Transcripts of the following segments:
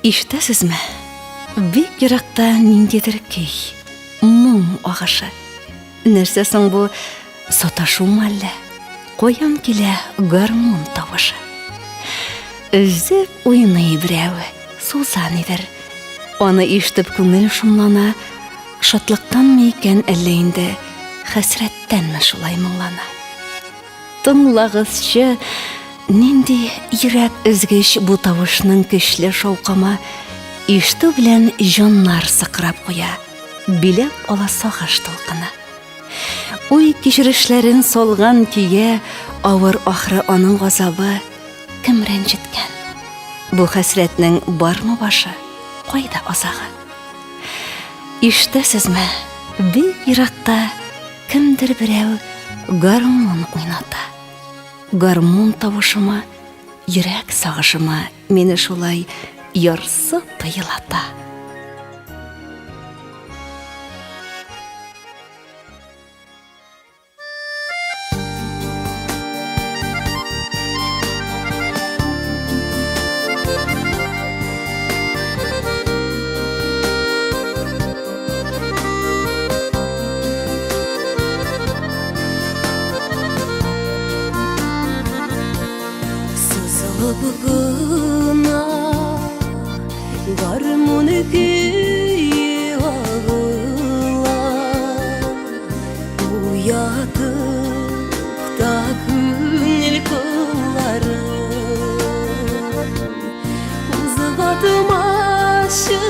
İştesizmi? Bek yıraqta niндейдир күй, мұң ағышы. Нәрсесің bu саташу мәлі, қоян келе гармон тавышы. Үзіп ойнай біреуі, сузан едір. Оны иштіп көңіл шумлана, шатлықтан мейкен әлейінді, хәсреттен ме шулай мұңлана. Тыңлағызшы, нинди йөрәк өзгеш bu тавышның көчле шауқама, ишті білән жоннар сықырап қоя, билеп ала сағаш толқына. Уй кешірішлерін солған күйе, ауыр ахры аның ғазабы, кім рәнжіткен? Бұ хәсретнің бар мы башы, қойда азағы? Иштесізме, бек йырақта кімдір біреу гармон ойната. Гармон тавышыма, йөрәк сағышыма мені шулай ярсып тыйылата. Sızılıbığına garmonu güyü ağılar, uyatıp da günel kıllarım. Uzıvadım aşı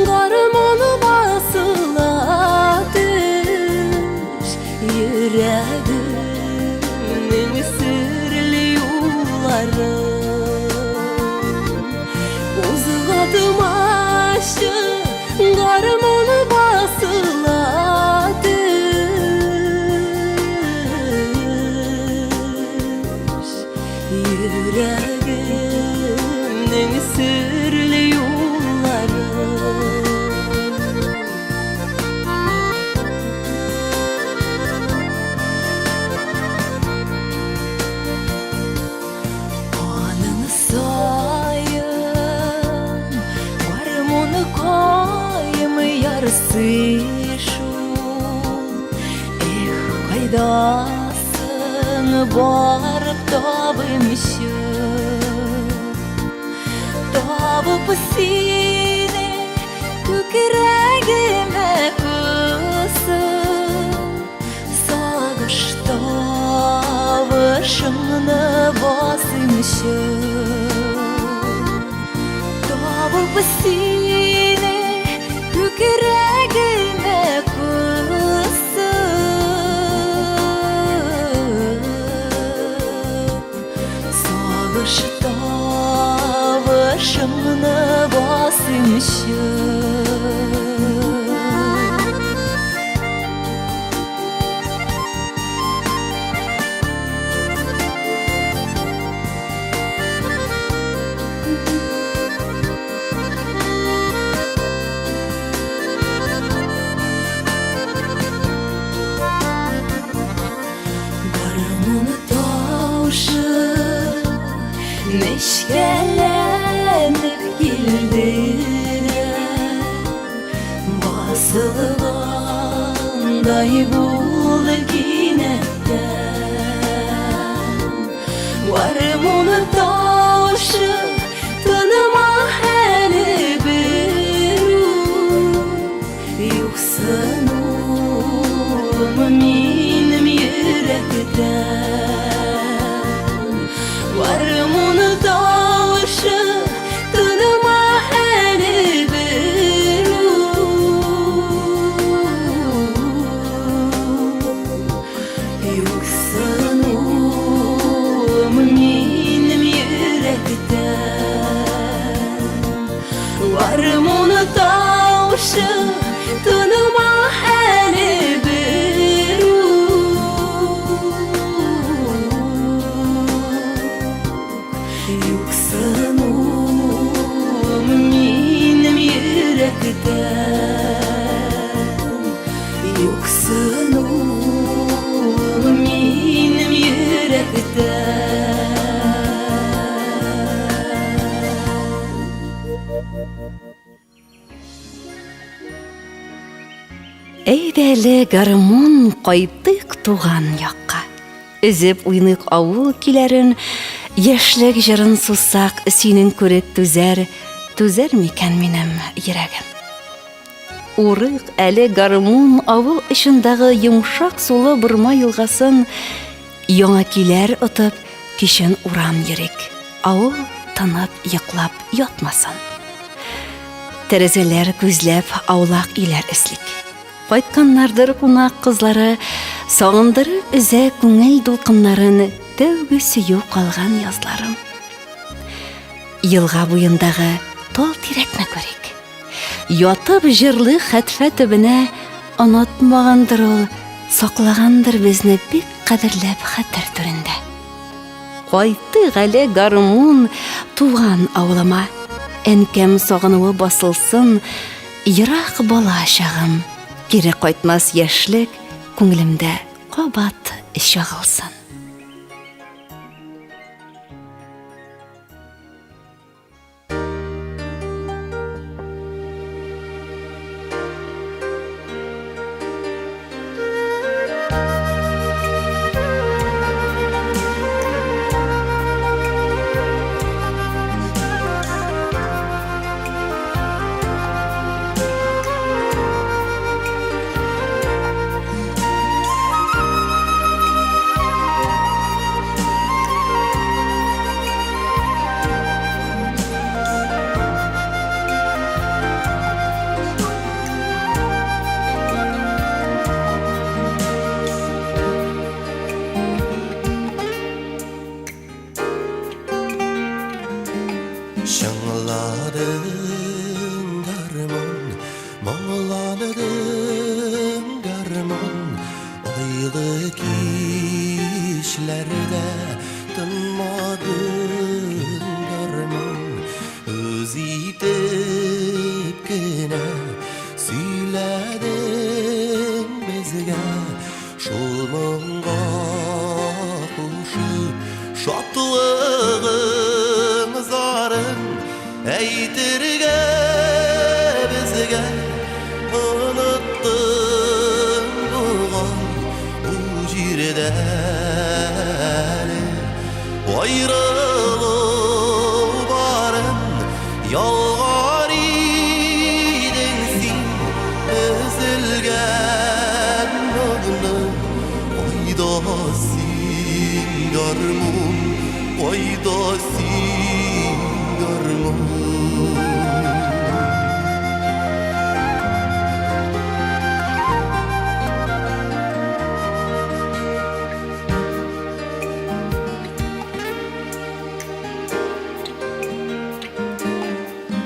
garmonu basıladır, yüreğimin sırlı yolları. Uzğadım aşı garmonu basıladır, yüreğimin sırlı yolları. Anını sayım, garmonu koyım yarısı kaydasın barıp tabımışım. Tabıp seni kükrəgimə qısın, sağış tavışını basmışım. Tabıp seni kükrəgimə qısın, sağış tavışını basmışım. Garmonu tavşı neşkelenip gildiren, basılğanday buldu ginetten. Garmonu tavşı tanıma hele biru, yoksun benim yürekten. Garmonu tavşı tanıma hele biru, yoksun benim yürekten. Garmonu tavşı tanıma hele biru, yoksun benim yürekten. Yoksun benim yürekten. Әйдәле гармун кайтык туган якка. Үзеп уйнык авыл киләрен, яшьлек җырын сусак, синең күрек түзәр микән минем йөрәгем. Урык әле гармун авыл ишендагы йомшак сулы Борма елгасын яңа киләр отып, кичен урам йөрик. Авыл тынып йоклап ятмасын. Тәрәзәләр күзләп аулак иләр эслик. Кайтканнардыр кунак кызлары, сагындырып үзә күңел дулкыннарын, тәүге сөю калган язларым. Елга буендагы тал тирәкне күрик. Ятып җырлы хәтфә төбенә, онытмагандыр ул, саклагандыр безне бик кадерләп хәтер түрендә. Кайтык әле гармун туган авылыма, әнкәм сагынуы басылсын, ерак бала чагым, кире кайтмас яшьлек күңелемдә кабат чагылсын. Şanladım garmon, moğlandım garmon, aylı kişlerde tınmadım garmon, öz itip gene söyledim bizge, şol monga kuşup şatlığım zarım. Eytirge bizge unuttun buğay bu jirde ayrılığı barın yalgar idensin üzülgen oğlum oydasin garmon oydasin garmon.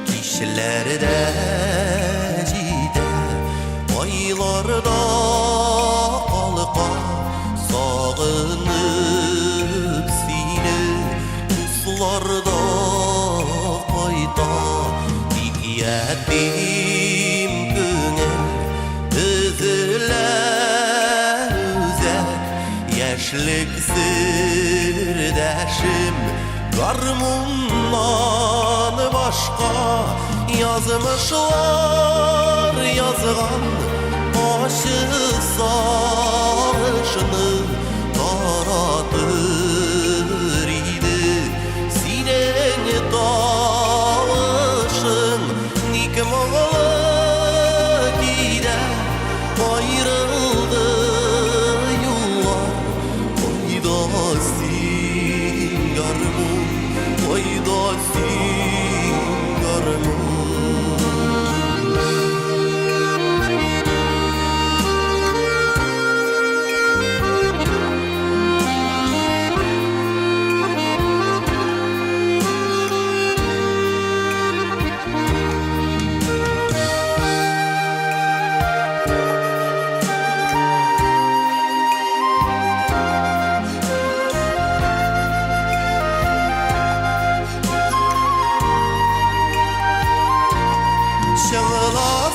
Kişilerde cide aylarda halka sağınıp seni uslarda kayda diyetim gönül üzüler üzek yaşlık sırdaşım garmundan başka yazmışlar yazgan aşık sağışını taratır idi sinen dağışın nikmalı gider ayrıldı yollar oydasin garmon oydasin garmon.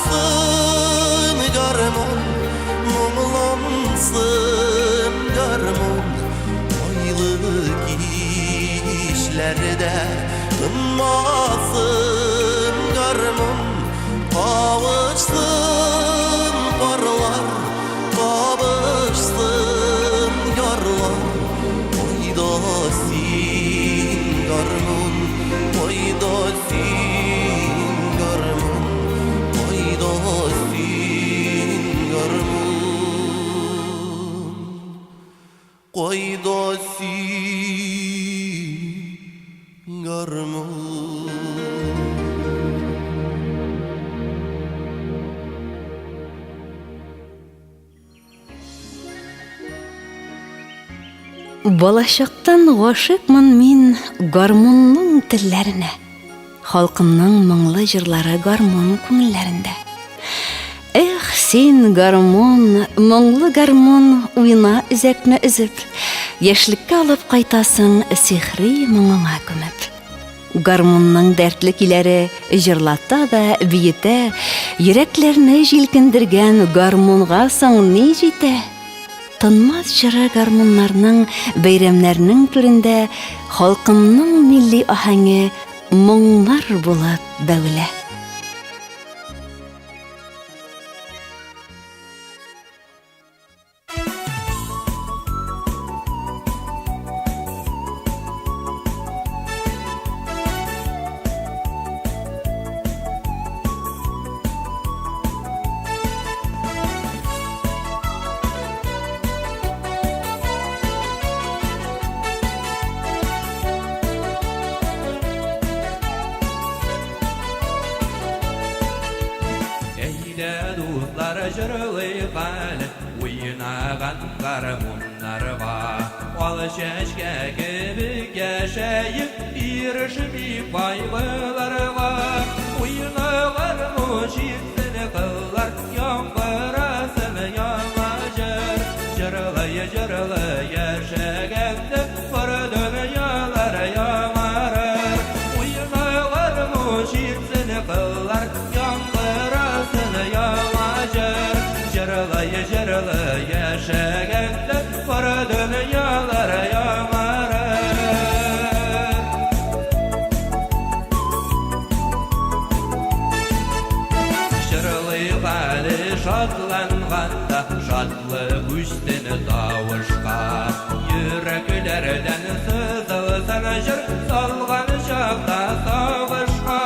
Şağlasın garmon, mumlansın garmon, aylı kişlerde tınmasın garmon, kavuşsun barlar Qayda sen garmon Балашактан гашыкмын мин гармунның телләренә. Халкымның моңлы җырлары гармун күңелләрендә. Эх, син гармун, моңлы гармун, уйна үзәкне үзеп, яшьлеккә алып кайтасың сихри моңыңа күмеп. Гармунның дәртле көйләре җырлата да биетә, йөрәкләрне җилкендергән гармунга соң ни җитә? Тынмас җыры гармуннарның бәйрәмнәрнең түрендә халкымның милли аһәңе моңнар булып бәүлә. Dostlar jırlayğan, oynağan garmunlar var. Al şeşke gibi yaşayıp irişip baybalar var. Oynağan muşitini kıllar, yağmurasını yağmacır. Jırlaya jırlaya yaşaganda var dünyalar yağmarır. Oynağan muşitini kıllar, yağmurasını yağmacır. Jırlaya jırlaya yaşaganda var dünyalar yağmarır. Jırlayğan şadlanganda şadlık üstüne davuşqa. Yüreklerden sızılsan jır salğan şaqda savaşqa.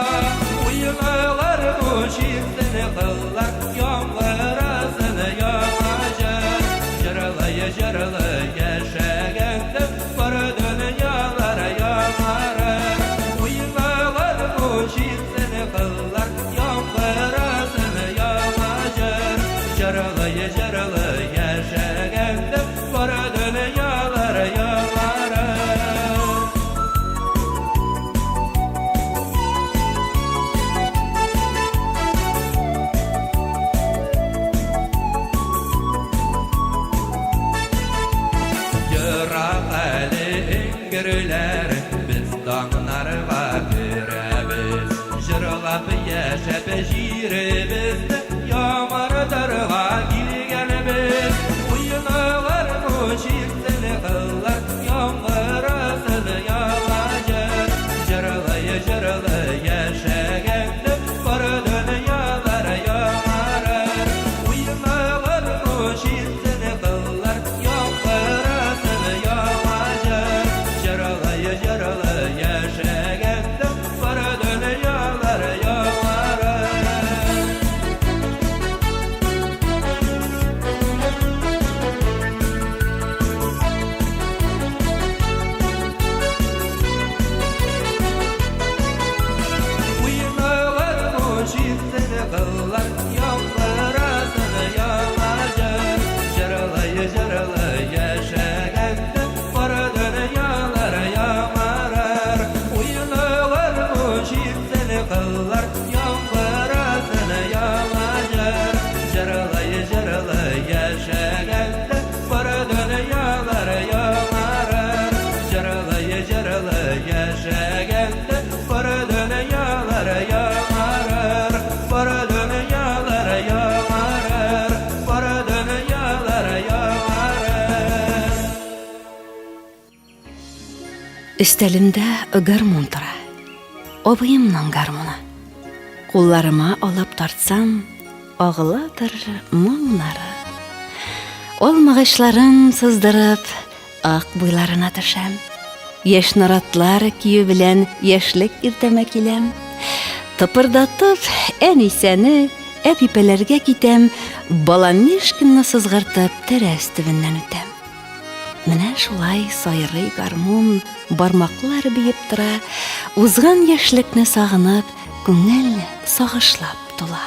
Uyğalar muşitini qıllar, yağmurasını yağmacır. Jırlaya jırlaya yaşaganda var dünyalar yağmarır. Uyğalar muşitini qıllar, yağmurasını yağmacır. Jırlaya jırlaya yaşaganda var dünyalar yağmarır. Yırak eli ingirler, biz dağnarga girəbiz. Jırlap yaşap jiribizdi, yağmardarga kilgənbiz. Uyğalar muşitini qıllar, yağmurasını yağmacır. Jırlaya jırlaya yaşaganda var dünyalar yağmarır. Uyğalar muşitini qıllar, yağmurasını yağmacır. Jırlaya jırlaya yaşaganda var dünyalar yağmarır. Uyğalar muşitini qıllar, yağmurasını yağmacır. Jırlaya jırlaya yaşaganda var dünyalar yağmarır. Uyğalar muşitini qıllar, yağmurasını yağmacır. Jırlaya jırlaya yaşaganda var dünyalar yağmarır. Jırlaya jırlaya yaşaganda var dünyalar yağmarır. Var dünyalar yağmarır. Var dünyalar yağmarır. Өстәлемдә гармун тора. Абыемның гармуны. Кулларыма алып тартсам, агыладыр моңнары. Алмагачларын сыздырып, ак буйларына төшәм. Яшь наратлар кию белән яшьлек иртәмә киләм. Тыпырдатып, әнисәне, әпипәләргә китәм, балам мишкинне сызгыртып, тәрәс төбеннән үтәм. Менә шулай сайрый гармун, бармаклар биеп тора, узган яшьлекне сагынып, күңел сагышлап тула.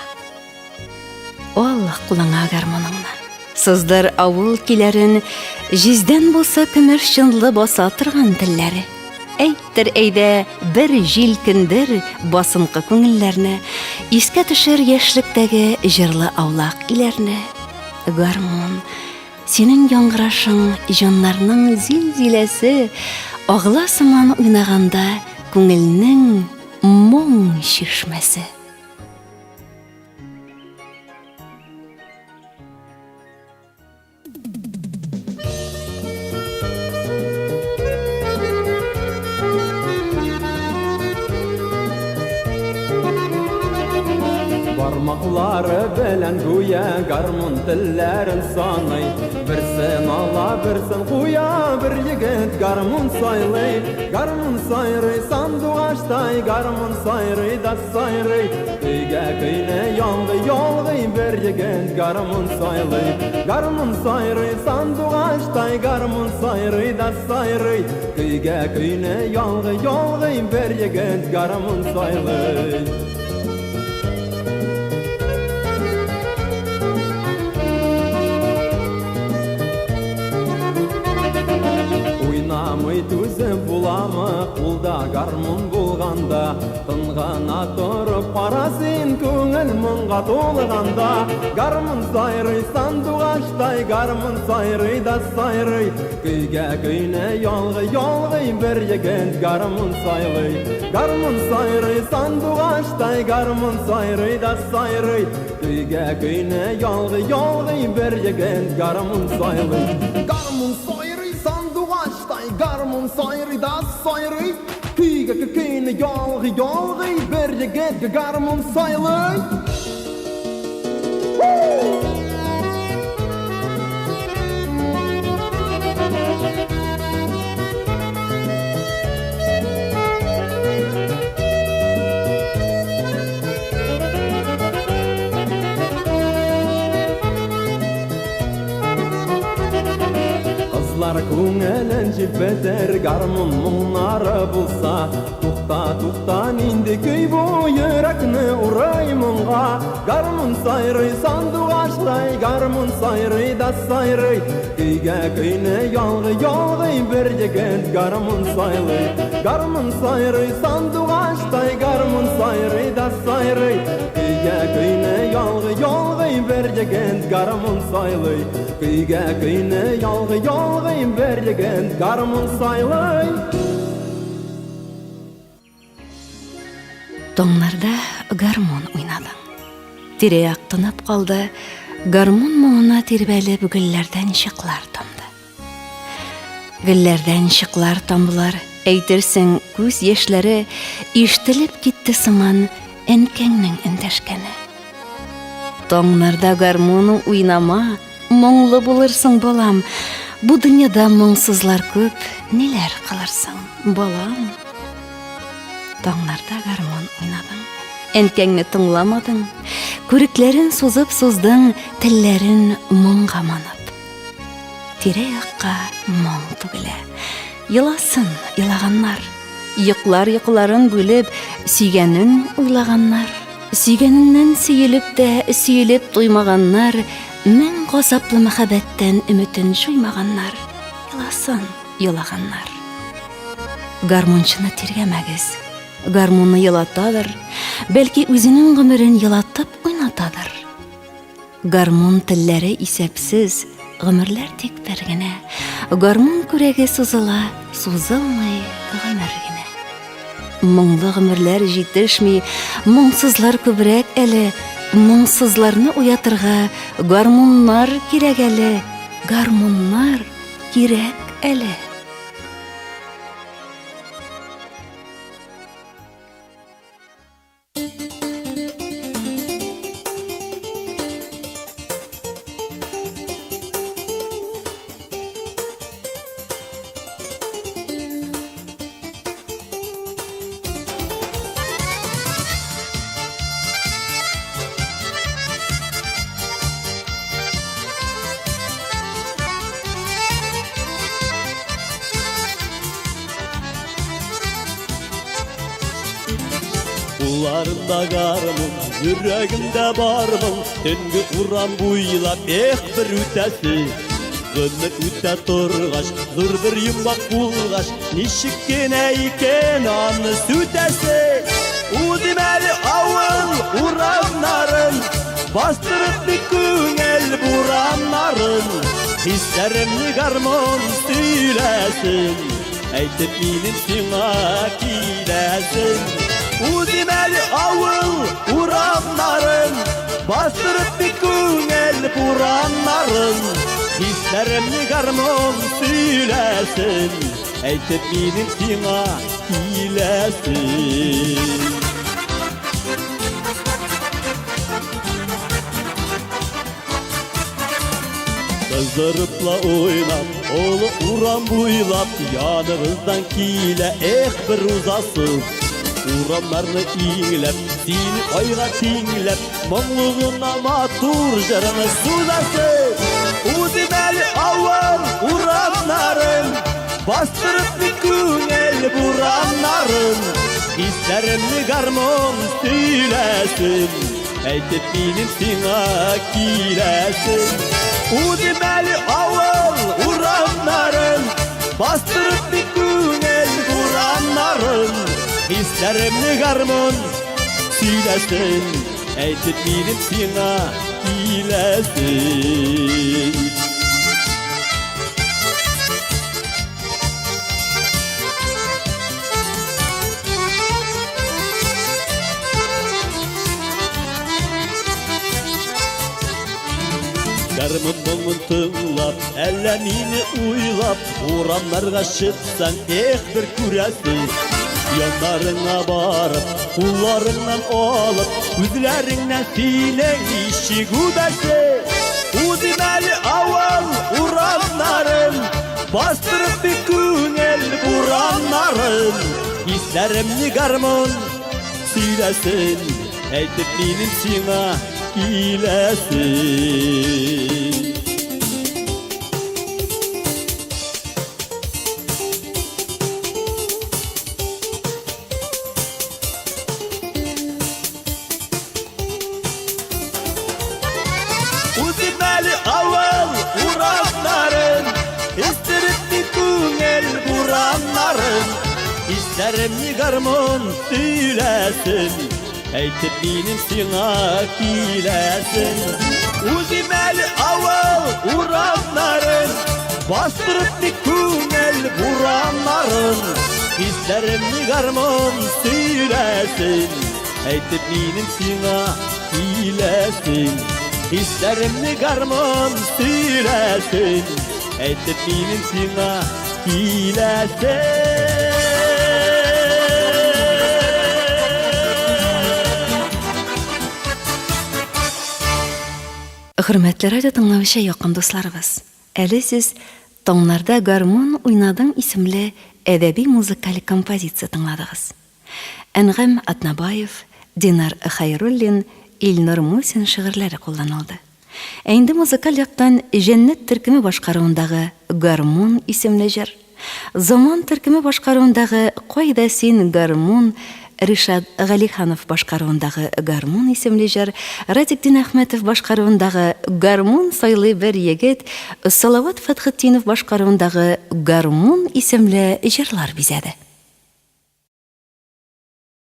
Аллах кулыңа гармуныңны. Сыздар авыл киләрен, җиздән булса көмеш чынлы баса торган телләре. Әйттер әйдә, бер җил көндер басынкы күңелләрне, искә төшер яшьлектәге җырлы аулак иләрне. Гармун, синең яңгырашың, җаннарның зилзиләсе, агла сыман уйнаганда күңелнең моң чишмәсе. Barmaklары белән гүя гармун телләрен саный. Берсен ала, берсен куя, бер егет гармун сайлый. Гармун сайрый сандугаштай, гармун сайрый да сайрый. Көйгә көйне ялгый, бер егет гармун сайлый. Гармун сайрый сандугаштай, гармун сайрый да сайрый. Көйгә көйне ялгый, бер егет гармун сайлый. Уйнамый түзеп буламы, кулда гармун булганда, тынгана торып карасин күңел моңга тулганда. Гармун сайрый сандугаштай, гармун сайрый да сайрый. Көйгә көйне ялгый, бер егет гармун сайлый. Гармун сайрый сандугаштай, гармун сайрый да сайрый. Көйгә көйне ялгый, бер егет гармун сайлый. Гармун сайрый sandугаштай, гармун сайрый да сайрый. Көйгә көйне ялгый, бер егет гармун сайлый. Кызлар күңелен җилпетер, гармун моңнары булса. Туқта, нинди көй бу, йөрәкне урай моңга. Гармун сайрый сандугаштай, гармун сайрый да сайрый. Көйгә көйне ялгый, бер егет гармун сайлый. Гармун сайрый сандугаштай, гармун сайрый да сайрый. Көйгә көйне ялгый, бер егет гармун сайлый. Көйгә көйне ялгый, бер егет гармун сайлый. Тоңнарда гармун уйнадың. Тирә-як тынып калды, гармун моңына тирбәлеп гөлләрдән чыклар тамды. Гөлләрдән чыклар тамдылар, әйтерсең күз яшьләре ишетелеп китте сыман әнкәңнең эндәшкәне. Тоңнарда гармун уйнама, моңлы булырсың балам, бу дөньяда моңсызлар күп, ниләр кылырсың балам. Тоңнарда гармун уйнадың, әнкәңне тыңламадың, күрекләрен сузып суздың, телләрен моңга манып. Тирә-якка моң түгелә, еласын елаганнар, йокларын бүлеп, сөйгәнен уйлаганнар. Сөйгәненнән сөелеп тә, сөелеп туймаганнар, мең газаплы мәхәббәттән өмөтен шуймаганнар, еласын елаганнар. Гармунчыны тиргәмәгез. Гармунны елатадыр, бәлки үзенең гомерен елатып уйнатадыр. Гармун телләре исәпсез, гомерләр тик бер генә. Гармун күрәге сузыла, сузылмый гомер генә. Моңлы гомерләр җитешми, моңсызлар күбрәк әле. Моңсызларны уятырга гармуннар кирәк әле. Гармуннар кирәк әле. Kullarımda garmın, yüreğimde barmın, Tüngü uran buylap, bir ütesi. Gönlüm üte turgaş, dur bir yumbak bulgaş, Nişikkene iken anı sütesi. Udimeli avıl uranların, Bastırıp bir küngel buranların, Hislerimli garmon söylesin, Eytip benim sina kilesin. Udimeli avıl uranların, Bastırıp bir küngel buranların, Hislerimli garmon söylesin, Eytip benim sina kilesin. Kızdırıpla oynap, oğlu uran buylap, Yanımızdan kile bir uzasın. Uranlarını iğlep, seni ayga tinglep, Monluğuna matur jarını suzasın. Udimeli avval uranların, Bastırıp bir küngel buranların, Hislerimli garmon söylesin, Eytip benim sina kilesin. Udimeli avval uranların, Bastırıp bir küngel buranların, Hislerimli garmon söylesin, Eytip benim sina kilesin. Garmın mumun tınlap, ellemini uylap, Uranlarga çıksan bir küresin. Yanlarına barıp, kullarından alıp, Üzlerinden sile işi güdersin. Udimeli avval uranların, Bastırıp bir küngel buranların, Hislerimli garmon söylesin, Eytip benim sina kilesin. Udimeli avval uranların, Histirip bir küngel buranların, Hislerimli garmon söylesin, Eytip benim sina kilesin. Udimeli avval uranların, Bastırıp bir küngel buranların, Hislerimli garmon söylesin, Eytip benim sina kilesin. Hislerimli garmon söylesin, Eytip benim sina kilesin. Hürmetli radyo dinləyişə yakın dostlarımız. Әлі siz Toңlarda гармон уйнадың исемле әдәби музыкаль композиция тыңладыгыз. Әнгам Атнабаев, Динар Хайруллин, Илнур Мусин шигырьләре кулланылды. Инде музыкаль яктан Җәннәт төркеме башкаруындагы гармон исемле җыр, Заман төркеме башкаруындагы Кайда син гармон, Ришад Галиханов башкаруындагы гармон исемле җыр, Радикдин Әхмәтов башкаруындагы гармон сайлы бер егет, Салават Фатхетдинов башкаруындагы гармон исемле җырлар бизәде.